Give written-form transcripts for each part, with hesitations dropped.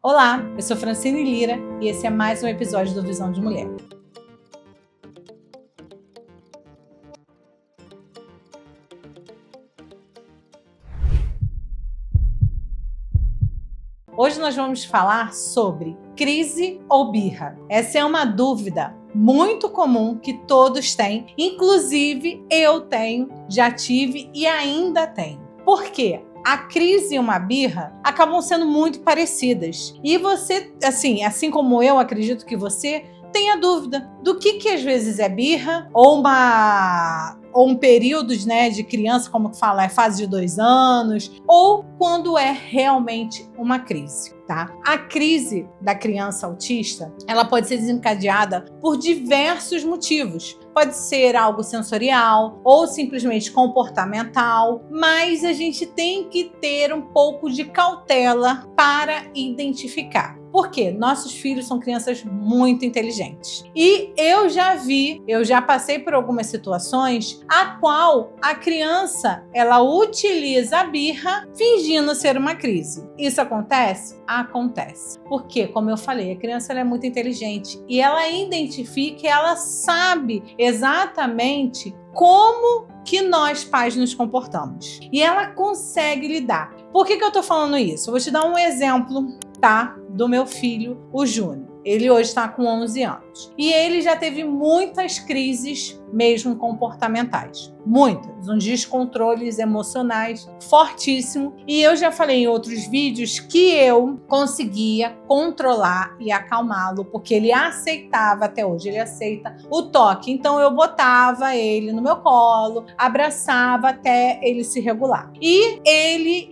Olá, eu sou Francine Lira e esse é mais um episódio do Visão de Mulher. Hoje nós vamos falar sobre crise ou birra. Essa é uma dúvida muito comum que todos têm, inclusive eu tenho, já tive e ainda tenho. Por quê? A crise e uma birra acabam sendo muito parecidas. E você, assim como eu acredito que você, tem a dúvida do que às vezes é birra ou um período, né, de criança, como que fala, é fase de 2 anos, ou quando é realmente uma crise, tá? A crise da criança autista, ela pode ser desencadeada por diversos motivos. Pode ser algo sensorial ou simplesmente comportamental, mas a gente tem que ter um pouco de cautela para identificar. Por quê? Nossos filhos são crianças muito inteligentes. E eu já passei por algumas situações a qual a criança, ela utiliza a birra fingindo ser uma crise. Isso acontece? Acontece. Porque, como eu falei, a criança ela é muito inteligente e ela identifica, ela sabe exatamente como que nós pais nos comportamos. E ela consegue lidar. Por que eu tô falando isso? Eu vou te dar um exemplo, tá? Do meu filho, o Júnior. Ele hoje está com 11 anos. E ele já teve muitas crises, mesmo comportamentais. Muitas. Uns descontroles emocionais fortíssimos. E eu já falei em outros vídeos que eu conseguia controlar e acalmá-lo, porque ele aceitava, até hoje ele aceita, o toque. Então eu botava ele no meu colo, abraçava até ele se regular. E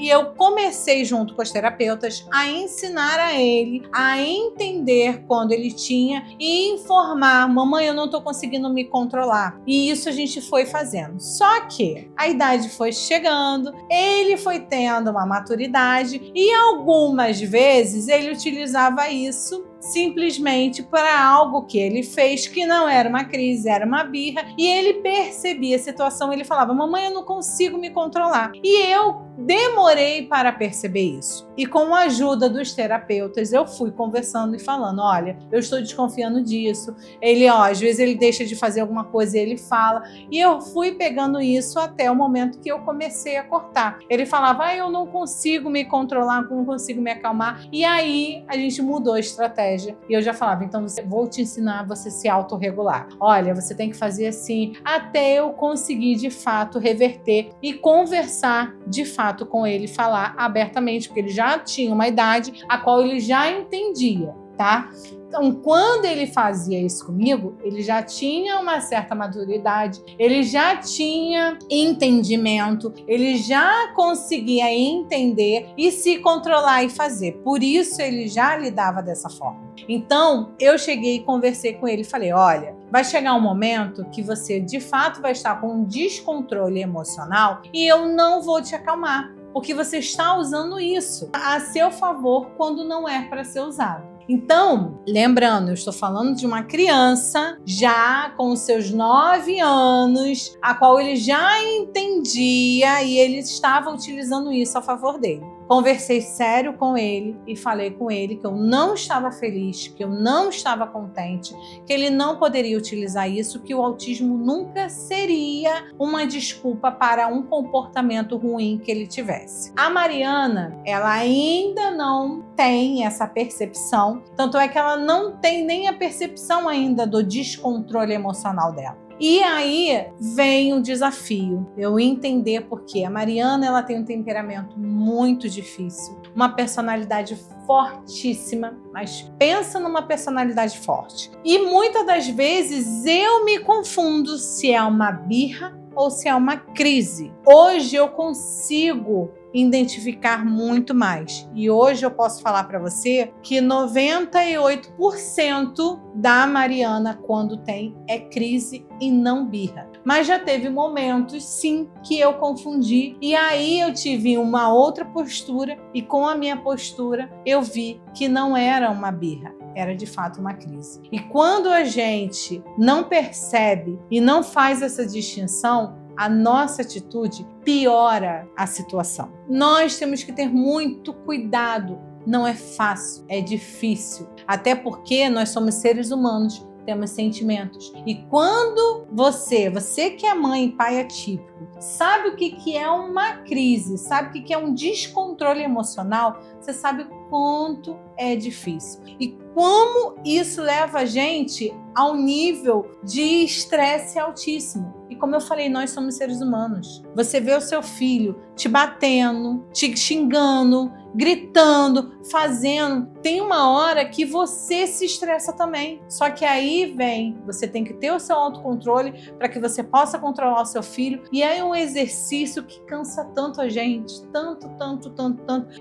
eu comecei junto com as terapeutas a ensinar a ele a entender quando ele tinha e informar: mamãe, eu não tô conseguindo me controlar. E isso a gente foi fazendo. Só que a idade foi chegando, ele foi tendo uma maturidade e algumas vezes ele utilizava isso simplesmente para algo que ele fez que não era uma crise, era uma birra, e ele percebia a situação, ele falava: mamãe, eu não consigo me controlar. E eu demorei para perceber isso. E com a ajuda dos terapeutas, eu fui conversando e falando: olha, eu estou desconfiando disso. Ele, às vezes ele deixa de fazer alguma coisa e ele fala. E eu fui pegando isso até o momento que eu comecei a cortar. Ele falava: eu não consigo me controlar, não consigo me acalmar. E aí a gente mudou a estratégia. E eu já falava: então vou te ensinar a você se autorregular. Olha, você tem que fazer assim, até eu conseguir de fato reverter e conversar de fato com ele, falar abertamente, porque ele já tinha uma idade a qual ele já entendia, tá? Então, quando ele fazia isso comigo, ele já tinha uma certa maturidade, ele já tinha entendimento, ele já conseguia entender e se controlar e fazer. Por isso, ele já lidava dessa forma. Então, eu cheguei e conversei com ele e falei: olha, vai chegar um momento que você, de fato, vai estar com um descontrole emocional e eu não vou te acalmar, porque você está usando isso a seu favor quando não é para ser usado. Então, lembrando, eu estou falando de uma criança já com os seus 9 anos, a qual ele já entendia e ele estava utilizando isso a favor dele. Conversei sério com ele e falei com ele que eu não estava feliz, que eu não estava contente, que ele não poderia utilizar isso, que o autismo nunca seria uma desculpa para um comportamento ruim que ele tivesse. A Mariana, ela ainda não tem essa percepção, tanto é que ela não tem nem a percepção ainda do descontrole emocional dela. E aí vem o desafio, eu entender porque a Mariana ela tem um temperamento muito difícil, uma personalidade fortíssima, mas pensa numa personalidade forte. E muitas das vezes eu me confundo se é uma birra ou se é uma crise. Hoje eu consigo identificar muito mais. E hoje eu posso falar para você que 98% da Mariana, quando tem, é crise e não birra. Mas já teve momentos, sim, que eu confundi. E aí eu tive uma outra postura e com a minha postura eu vi que não era uma birra. Era de fato uma crise. E quando a gente não percebe e não faz essa distinção, a nossa atitude piora a situação. Nós temos que ter muito cuidado Não é fácil, é difícil. Até porque nós somos seres humanos, temos sentimentos. E quando você que é mãe e pai atípico, sabe o que é uma crise, sabe o que é um descontrole emocional, você sabe o quanto é difícil. E como isso leva a gente ao nível de estresse altíssimo. E como eu falei, nós somos seres humanos. Você vê o seu filho te batendo, te xingando, gritando, fazendo. Tem uma hora que você se estressa também. Só que aí vem, você tem que ter o seu autocontrole para que você possa controlar o seu filho. E é um exercício que cansa tanto a gente. Tanto.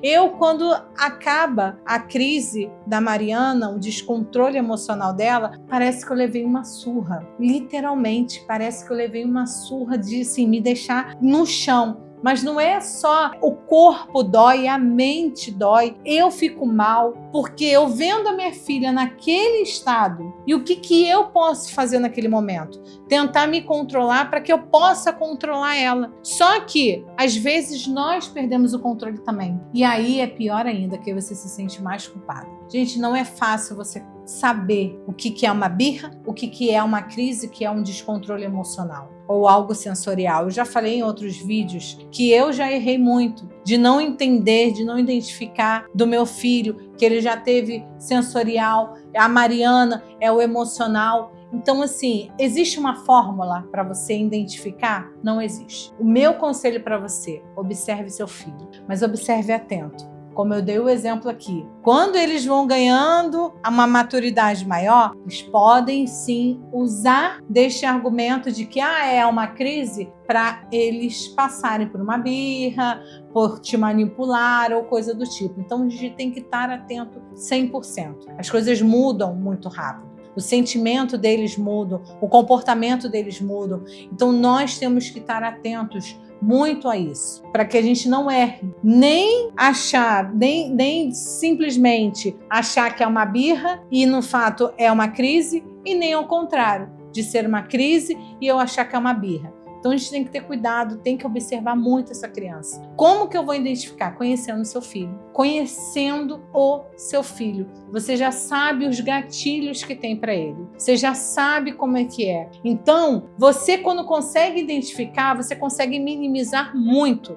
Eu, quando acaba a crise da Mariana, o descontrole emocional dela, parece que eu levei uma surra. Literalmente, parece que eu levei uma surra de assim, me deixar no chão. Mas não é só o corpo dói, a mente dói, eu fico mal, porque eu vendo a minha filha naquele estado, e o que eu posso fazer naquele momento? Tentar me controlar para que eu possa controlar ela. Só que, às vezes, nós perdemos o controle também. E aí é pior ainda, que você se sente mais culpado. Gente, não é fácil você saber o que é uma birra, o que é uma crise, que é um descontrole emocional ou algo sensorial. Eu já falei em outros vídeos que eu já errei muito de não entender, de não identificar do meu filho que ele já teve sensorial, a Mariana é o emocional. Então, assim, existe uma fórmula para você identificar? Não existe. O meu conselho para você, observe seu filho, mas observe atento. Como eu dei o exemplo aqui, quando eles vão ganhando uma maturidade maior, eles podem sim usar deste argumento de que é uma crise para eles passarem por uma birra, por te manipular ou coisa do tipo. Então a gente tem que estar atento 100%. As coisas mudam muito rápido. O sentimento deles muda, o comportamento deles muda. Então nós temos que estar atentos muito a isso, para que a gente não erre, nem achar, nem simplesmente achar que é uma birra e no fato é uma crise, e nem ao contrário, de ser uma crise e eu achar que é uma birra. Então a gente tem que ter cuidado, tem que observar muito essa criança. Como que eu vou identificar? Conhecendo o seu filho. Conhecendo o seu filho. Você já sabe os gatilhos que tem para ele. Você já sabe como é que é. Então, você quando consegue identificar, você consegue minimizar muito.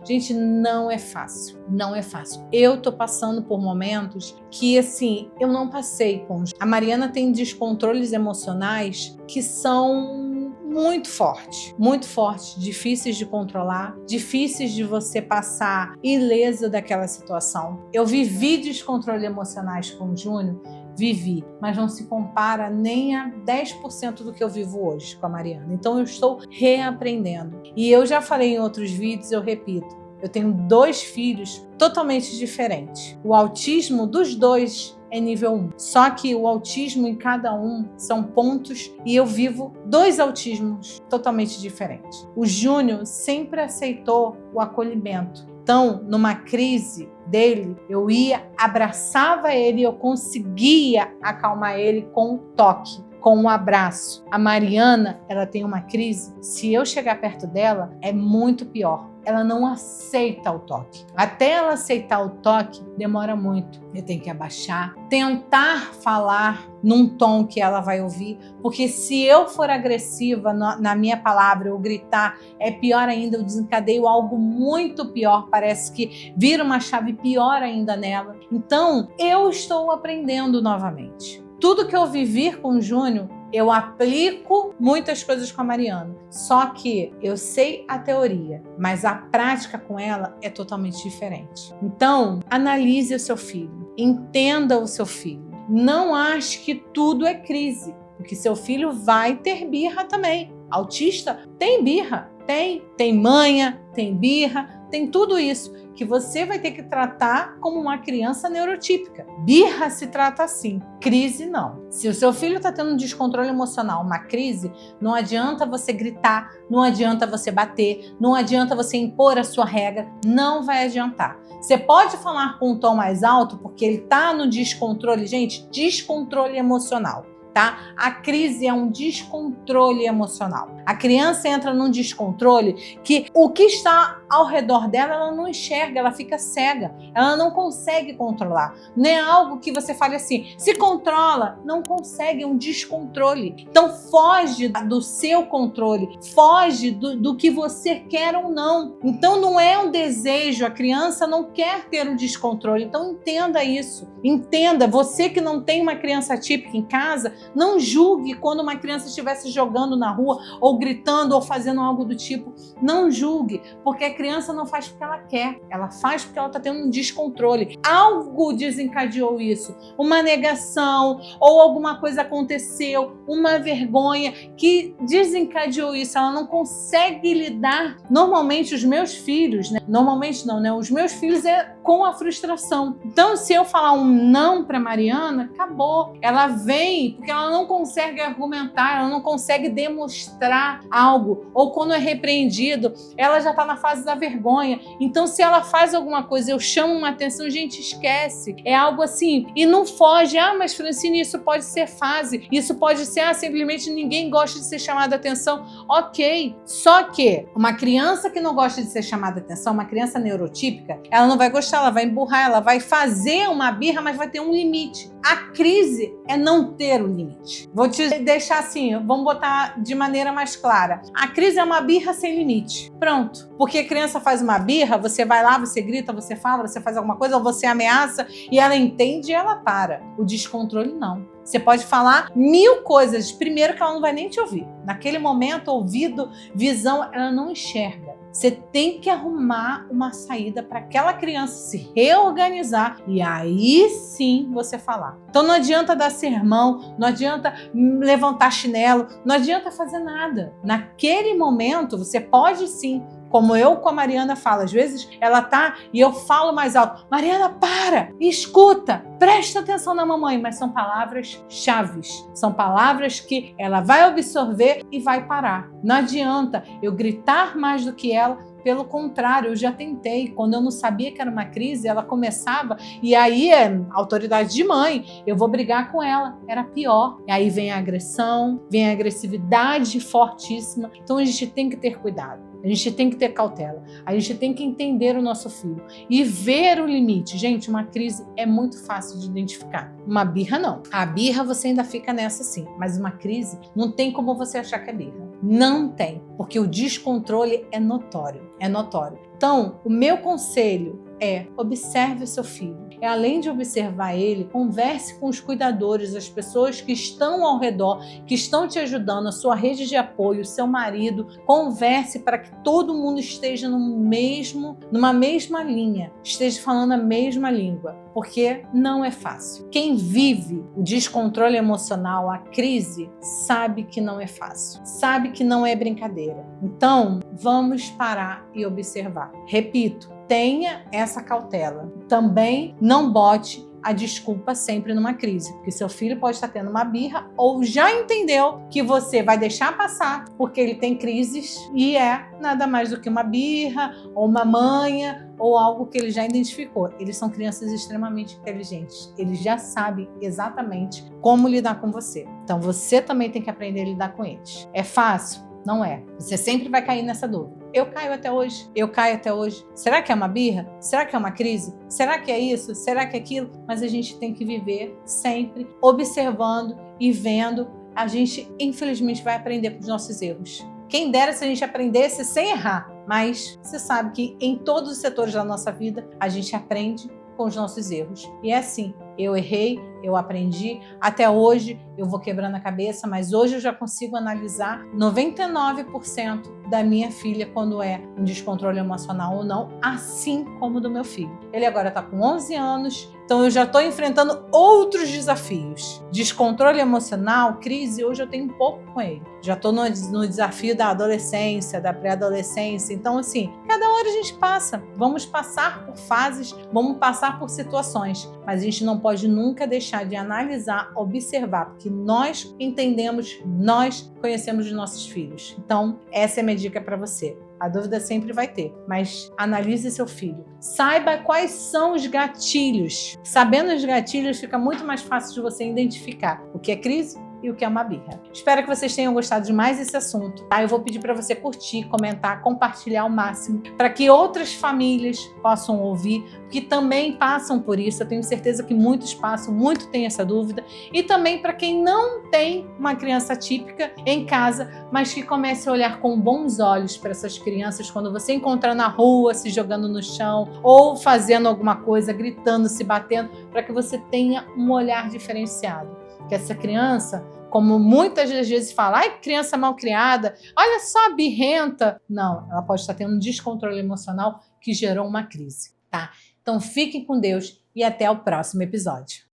Gente, não é fácil. Não é fácil. Eu tô passando por momentos que, assim, eu não passei com... A Mariana tem descontroles emocionais que são muito forte, difíceis de controlar, difíceis de você passar ilesa daquela situação. Eu vivi descontrole emocionais com o Júnior, mas não se compara nem a 10% do que eu vivo hoje com a Mariana. Então eu estou reaprendendo. E eu já falei em outros vídeos, eu repito, eu tenho 2 filhos totalmente diferentes. O autismo dos 2 é nível 1. Só que o autismo em cada um são pontos e eu vivo 2 autismos totalmente diferentes. O Júnior sempre aceitou o acolhimento. Então, numa crise dele, eu ia, abraçava ele e eu conseguia acalmar ele com um toque, com um abraço. A Mariana, ela tem uma crise, se eu chegar perto dela, é muito pior. Ela não aceita o toque. Até ela aceitar o toque, demora muito. Eu tenho que abaixar, tentar falar num tom que ela vai ouvir, porque se eu for agressiva na minha palavra, eu gritar, é pior ainda, eu desencadeio algo muito pior, parece que vira uma chave pior ainda nela. Então, eu estou aprendendo novamente. Tudo que eu vivi com o Júnior, eu aplico muitas coisas com a Mariana. Só que eu sei a teoria, mas a prática com ela é totalmente diferente. Então, analise o seu filho, entenda o seu filho. Não ache que tudo é crise, porque seu filho vai ter birra também. Autista tem birra, tem manha, tem birra, tem tudo isso que você vai ter que tratar como uma criança neurotípica. Birra se trata assim, crise não. Se o seu filho está tendo um descontrole emocional, uma crise, não adianta você gritar, não adianta você bater, não adianta você impor a sua regra, não vai adiantar. Você pode falar com um tom mais alto porque ele está no descontrole, gente, descontrole emocional. Tá? A crise é um descontrole emocional. A criança entra num descontrole que o que está ao redor dela, ela não enxerga, ela fica cega, ela não consegue controlar. Não é algo que você fale assim, se controla, não consegue, é um descontrole. Então foge do seu controle, foge do que você quer ou não. Então não é um desejo, a criança não quer ter um descontrole. Então entenda isso, entenda, você que não tem uma criança típica em casa, não julgue quando uma criança estiver se jogando na rua, ou gritando, ou fazendo algo do tipo, não julgue, porque a criança não faz porque ela quer, ela faz porque ela está tendo um descontrole. Algo desencadeou isso, uma negação, ou alguma coisa aconteceu, uma vergonha que desencadeou isso, ela não consegue lidar. Normalmente os meus filhos, né? Normalmente não, né? Os meus filhos é com a frustração. Então se eu falar um não para Mariana, acabou. Ela vem porque ela não consegue argumentar, ela não consegue demonstrar algo, ou quando é repreendido, ela já está na fase da vergonha. Então se ela faz alguma coisa, eu chamo uma atenção, gente, esquece. É algo assim, e não foge. Ah, mas Francine, isso pode ser fase, isso pode ser, simplesmente ninguém gosta de ser chamada a atenção. Ok, só que uma criança que não gosta de ser chamada a atenção, uma criança neurotípica, ela não vai gostar, ela vai emburrar, ela vai fazer uma birra, mas vai ter um limite. A crise é não ter o limite. Vou te deixar assim, vamos botar de maneira mais clara. A crise é uma birra sem limite. Pronto. Porque a criança faz uma birra, você vai lá, você grita, você fala, você faz alguma coisa, ou você ameaça, e ela entende e ela para. O descontrole não. Você pode falar 1000 coisas. Primeiro que ela não vai nem te ouvir. Naquele momento, ouvido, visão, ela não enxerga. Você tem que arrumar uma saída para aquela criança se reorganizar e aí sim você falar. Então não adianta dar sermão, não adianta levantar chinelo, não adianta fazer nada. Naquele momento você pode sim, como eu com a Mariana falo, às vezes ela tá e eu falo mais alto, Mariana, para, escuta, presta atenção na mamãe, mas são palavras chaves, são palavras que ela vai absorver e vai parar. Não adianta eu gritar mais do que ela, pelo contrário, eu já tentei, quando eu não sabia que era uma crise, ela começava, e aí autoridade de mãe, eu vou brigar com ela, era pior. E aí vem a agressão, vem a agressividade fortíssima, então a gente tem que ter cuidado. A gente tem que ter cautela, a gente tem que entender o nosso filho e ver o limite. Gente, uma crise é muito fácil de identificar. Uma birra não. A birra você ainda fica nessa sim, mas uma crise não tem como você achar que é birra. Não tem, porque o descontrole é notório, é notório. Então, o meu conselho é observe o seu filho. E além de observar ele, converse com os cuidadores, as pessoas que estão ao redor, que estão te ajudando, a sua rede de apoio, o seu marido. Converse para que todo mundo esteja numa mesma linha, esteja falando a mesma língua, porque não é fácil. Quem vive o descontrole emocional, a crise, sabe que não é fácil, sabe que não é brincadeira. Então, vamos parar e observar. Repito, tenha essa cautela. Também não bote a desculpa sempre numa crise, porque seu filho pode estar tendo uma birra ou já entendeu que você vai deixar passar porque ele tem crises e é nada mais do que uma birra ou uma manha ou algo que ele já identificou. Eles são crianças extremamente inteligentes, eles já sabem exatamente como lidar com você. Então você também tem que aprender a lidar com eles. É fácil? Não é. Você sempre vai cair nessa dúvida. Eu caio até hoje. Será que é uma birra? Será que é uma crise? Será que é isso? Será que é aquilo? Mas a gente tem que viver sempre observando e vendo. A gente, infelizmente, vai aprender com os nossos erros. Quem dera se a gente aprendesse sem errar. Mas você sabe que em todos os setores da nossa vida, a gente aprende com os nossos erros. E é assim, eu errei, eu aprendi, até hoje eu vou quebrando a cabeça, mas hoje eu já consigo analisar 99% da minha filha quando é um descontrole emocional ou não, assim como do meu filho. Ele agora está com 11 anos, então eu já estou enfrentando outros desafios. Descontrole emocional, crise, hoje eu tenho um pouco com ele. Já estou no desafio da adolescência, da pré-adolescência, então assim, cada hora a gente passa, vamos passar por fases, vamos passar por situações, mas a gente não pode nunca deixar de analisar, observar, porque nós entendemos, nós conhecemos os nossos filhos. Então, essa é a minha dica para você. A dúvida sempre vai ter, mas analise seu filho. Saiba quais são os gatilhos. Sabendo os gatilhos, fica muito mais fácil de você identificar o que é crise e o que é uma birra. Espero que vocês tenham gostado de mais esse assunto, tá? Eu vou pedir para você curtir, comentar, compartilhar ao máximo, para que outras famílias possam ouvir, que também passam por isso. Eu tenho certeza que muitos passam, muito têm essa dúvida. E também para quem não tem uma criança típica em casa, mas que comece a olhar com bons olhos para essas crianças quando você encontrar na rua, se jogando no chão, ou fazendo alguma coisa, gritando, se batendo, para que você tenha um olhar diferenciado. Que essa criança, como muitas das vezes fala, ai, criança mal criada, olha só, birrenta. Não, ela pode estar tendo um descontrole emocional que gerou uma crise, tá? Então fiquem com Deus e até o próximo episódio.